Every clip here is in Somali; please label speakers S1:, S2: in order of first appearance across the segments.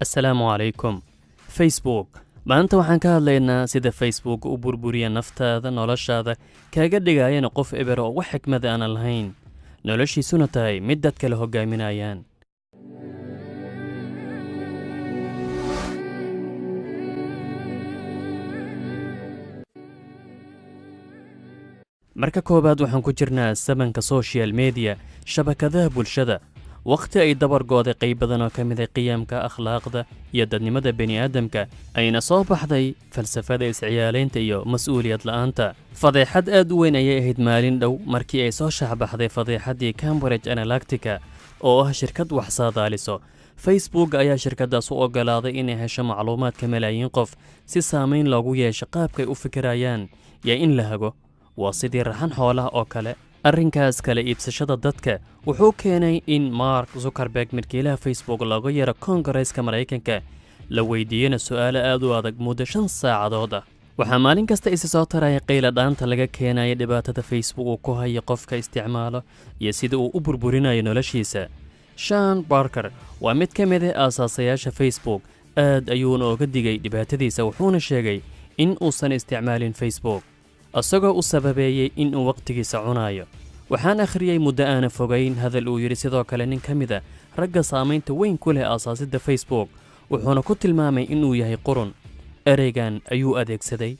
S1: Assalaamu calaykum. Facebook maanta waxaan ka hadlaynaa sida Facebook u burburiya naftaada noloshaada kaaga dhigayana qof eber oo wax xikmad aan lahayn noloshiisuna tahay mid dad kale hogaaminayaan. marka koobaad waxaan ku jirnaa sabanka social media shabakadaha bulshada waqti ay dabar gooday qayb badan oo ka mid ah qiyamka akhlaaqda iyo dadnimada bani'aadamka ayna soo baxday falsafada isciyaaleynta iyo mas'uuliyad la'aanta. fadeexad aad u weyn ayay ahayd maalin dhow markii ay soo shaxbaxday fadeexadii Cambridge Analytica oo ah shirkad wax saadaaliso. Facebook ayaa shirkadaas u ogolaaday inay hesho macluumaadka malaayiin qof si saameyn loogu yeesho qaabkay u fikirayaan iyo in la hago. waa sidii raxan xoolaha oo kale. arrinkaas kale iibsashada dadka wuxuu keenay in Mark Zuckerberg milkiilaha Facebook looga yeero Koongareeska Mareykanka la weydiiyana su'aalo aad u adag muddo 5 saacadood ah. waxaa maalin kasta isa soo taraya qayla dhaanta laga keenaya dhibaatada Facebook uu ku hayo qofka isticmaalo iyo sida uu u burburinayo noloshiisa. Sean Parker waa mid ka mid ah aasaasayaasha Facebook. aad ayuuna uga digay dhibaatadiisa wuxuuna sheegay in uusan isticmaalin Facebook asagoo u sababeeyay in uu waqtigiisa cunayo. waxaan akhriyay muddo aan fogayn hadal uu yiri sidoo kale nin ka mid ah ragga saamaynta weyn ku leh aasaasidda Facebook wuxuuna ku tilmaamay inuu yahay qurun. ereygan ayuu adeegsaday.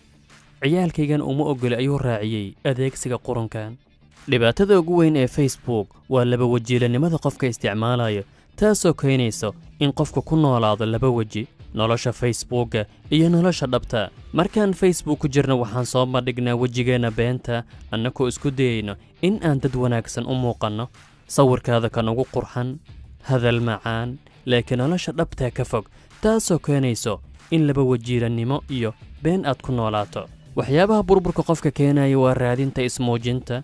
S1: ciyaalkaygan uma ogol ayuu raaciyay adeegsiga qurunkan. dhibaatada ugu weyn ee Facebook waa laba wajiilanimada qofka isticmaalayo taasoo keenayso in qofku ku noolaado laba waji nolosha Facebook iyo nolosha dhabta. markaan Facebook ku jirno waxaan soo bandhignaa wajigeena beenta annagoo isku dayayno in aan dad wanaagsan u muuqanno sawirkaada kan ugu qurxan hadal macaan laakiin nolosha dhabta ka fog taasoo keenayso in laba wajiilannimo iyo been aad ku noolaato. waxyaabaha burburka qofka keenaya waa raadinta ismuujinta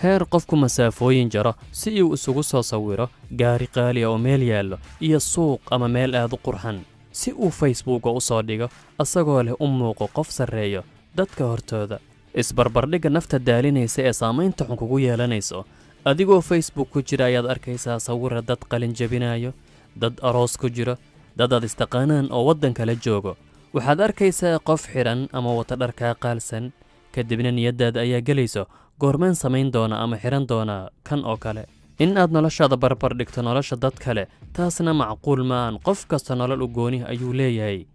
S1: heer qofku masaafooyin jaro si uu isugu soo sawiro gaari qaali oo meel yaallo iyo suuq ama meel aad u qurxan si uu Facebook u soo dhigo asagoo leh u muuqo qof sarreeyo dadka hortooda. isbarbardhigga nafta daalinaysa ee saamaynta xun kugu yeelanayso adigoo Facebook ku jira ayaad arkaysaa sawirra dad qalin jabinayo dad aroos ku jiro dad aad istaqaanaan oo waddan kala joogo. waxaad arkaysaa qof xiran ama wata dharkaa qaalsan kadibna niyaddaada ayaa gelayso goormeen samayn doona ama xiran doona kan oo kale. in aad noloshaada barbar dhigto nolosha dad kale taasna macquul ma'an. qof kasta nolol u gooni ayuu leeyahay.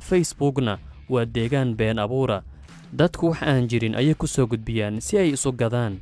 S1: Facebookna waa deegaan been abuura. dadku wax aan jirin ayay ku soo gudbiyaan si ay isu gadaan.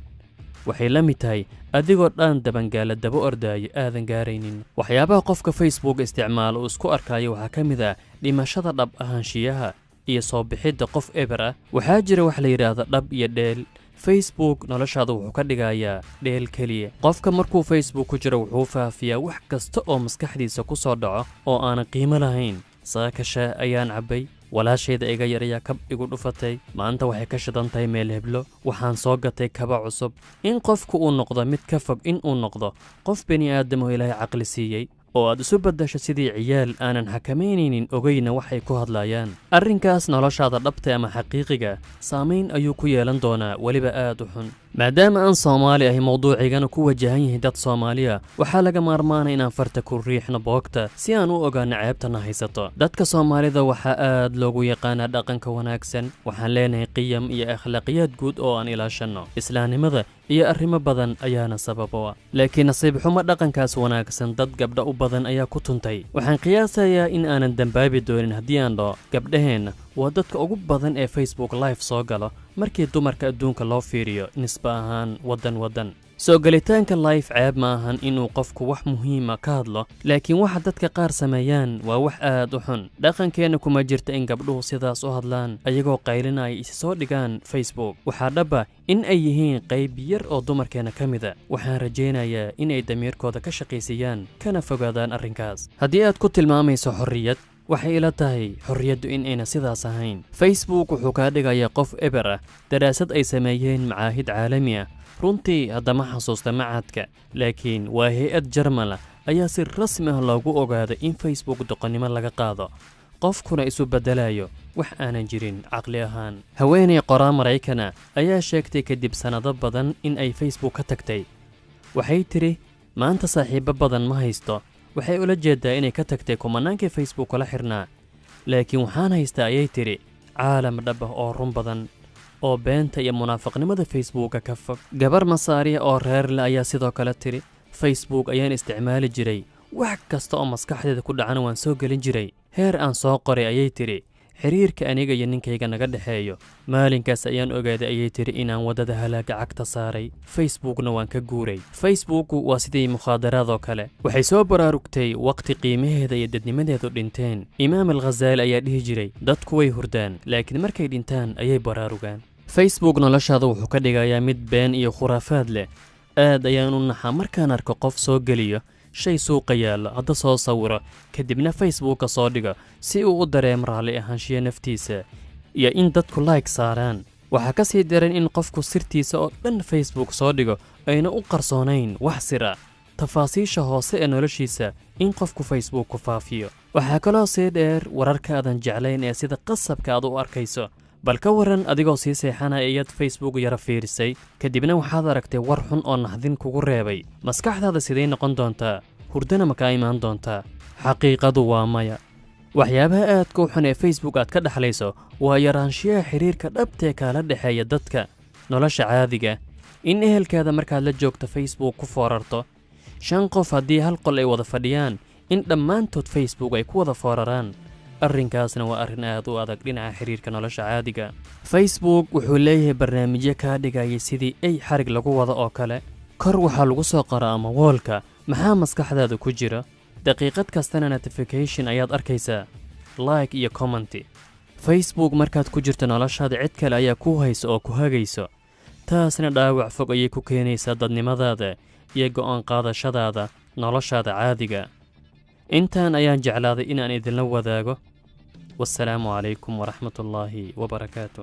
S1: waxay la mid tahay adigoo dhaan dabangaala daba ordaayo aadan gaaraynin. waxyaabaha qofka Facebook isticmaalo uu isku arkayo waxaa ka mid ah dhimashada dhab ahaanshiyaha iyo soo bixidda qof eber ah. waxaa jira wax la yidhaahdo dhab iyo dheel. Facebook noloshaada wuxuu ka dhigayaa dheel keliya. qofka markuu Facebook ku jiro wuxuu faafiyaa wax kasta oo maskaxdiisa ku soo dhaco oo aanan qiimo lahayn. saakasha ayaan cabbay walaashayda iga yar ayaa kab igu dhufatay maanta waxay ka shidan tahay meel heblo waxaan soo gatay kaba cusub. in qofku uu noqdo mid ka fog in uu noqdo qof bani'aadam oo ilaahay caqli siiyey oo aad isu beddasho sidii ciyaal aanan xakamaynaynin ogeyna waxay ku hadlayaan. arrinkaas noloshaada dhabta ama xaqiiqiga saamayn ayuu ku yeelan doonaa weliba aad u xun. maadaama aan Soomaali ahay mowduucigana ku wajahan yahay dad Soomaaliya waxaa laga maarmaanay inaan farta ku riixno boogta si aan u ogaano ceebtana haysato. dadka Soomaalida waxaa aad loogu yaqaanaa dhaqanka wanaagsan. waxaan leenahay qiyam iyo akhlaaqiyad guud oo aan ilaashano. islaamnimada iyo arrimo badan ayaana sababo. laakiin nasiib xumo dhaqankaas wanaagsan dad gabdha u badan ayaa ku tuntay. waxaan qiyaasayaa in aanan dambaabi doonin haddii aan dhaho gabdhaheenna waa dadka ugu badan ee Facebook live soo galo markii dumarka adduunka loo fiiriyo nisba ahaan waddan. soo galitaanka live ceeb ma ahan inuu qofku wax muhiima ka hadlo laakiin waxa dadka qaar sameeyaan waa wax aad u xun. dhaqankeena kuma jirta in gabdhuhu sidaas u hadlaan ayagoo qaylinaya isa soo dhigaan Facebook. waxaa dhaba in ay yihiin qayb yar oo dumarkeena ka mida. waxaan rajaynayaa inay damiirkooda ka shaqaysiiyaan kana fogaadaan arrinkaas. haddii aad ku tilmaamayso xorriyad waxay ila tahay xorriyaddu in ayna sidaas ahayn. Facebook wuxuu kaa dhigayaa qof eber ah. daraasad ay sameeyeen macaahid caalami ah runtii haddama xasuusta macadka laakiin waa hay-ad Jarmal ah ayaa si rasmi ah loogu ogaaday in Facebook doqonnimo laga qaado qofkuna isu beddelayo wax aanan jirin caqli ahaan. haweeney qoraa Maraykana ayaa sheegtay kadib sanado badan in ay Facebook ka tagtay. waxay tiri maanta saaxiibo badan ma haysto waxay ula jeedaa inay ka tagtay kumanaankii Facebook la xirnaa laakiin waxaan haystaa ayay tiri caalam dhab ah oo run badan oo beenta iyo munaafiqnimada Facebooka ka fog. gabar Masaariya oo reer leh ayaa sidoo kale tiri Facebook ayaan isticmaali jiray wax kasta oo maskaxdeeda ku dhacana waan soo gelin jiray heer aan soo qoray ayay tiri xiriirka aniga iyo ninkayga naga dhaxeeyo maalinkaas ayaan ogaaday ayay tiri inaan wadada halaaga cagta saaray Facebookna waan ka guuray. Facebook waa sidii mukhaadaraad oo kale waxay soo baraarugtay waqti qiimaheeda iyo dadnimadeedu dhinteen. Imaam al-Ghazali ayaa dhihi jiray dadku way hurdaan laakiin markay dhintaan ayay baraarugaan. Facebook noloshaada wuxuu ka dhigayaa mid been iyo khuraafaad leh. aad ayaan u naxaa markaan arko qof soo geliyo shay suuqa yaalo hadda soo sawiro kadibna Facebooka soo dhigo si uu u dareemo raalli ahaanshiya naftiisa iyo in dadku like saaraan. waxaa ka sii daran in qofku sirtiisa oo dhan Facebook soo dhigo ayna u qarsoonayn wax sira tafaasiisha hoose ee noloshiisa in qofku Facebook ku faafiyo. waxaa kaloo sii dheer wararka aadan jeclayn ee sida qasabka aad u arkayso. bal ka waran adigoo sii seexanaya iyad Facebook yara fiirisay kadibna waxaad aragtay war xun oo naxdin kugu reebay. maskaxdaada sidee noqon doontaa? hurdana ma ka imaan doontaa? xaqiiqadu waa maya. waxyaabaha aadka u xun ee Facebook aad ka dhaxlayso waa yaraanshiyaha xiriirka dhabtee kaala dhexeeya dadka. nolosha caadiga in ehelkaada markaad la joogto Facebook ku foorarto 5 qof haddii hal qol ay wada fadhiyaan in dhammaantood Facebook ay ku wada fooraraan arrinkaasna waa arrin aad u adag dhinaca xiriirka nolosha caadiga. Facebook wuxuu leeyahay barnaamijyo kaa dhigaya sidii ay xarig lagu wado oo kale. kor waxaa lagu soo qoraa ama wallka maxaa maskaxdaada ku jira. daqiiqad kastana notification ayaad arkaysaa like iyo comment. Facebook markaad ku jirto noloshaada cid kale ayaa ku hayso oo ku hagayso taasna dhaawac fog ayay ku keenaysaa dadnimadaada iyo go'aan qaadashadaada noloshaada caadiga. intaan ayaan jeclaaday inaan idinla wadaago. wassalaamu calaykum waraxmatullaahi wabarakaatu.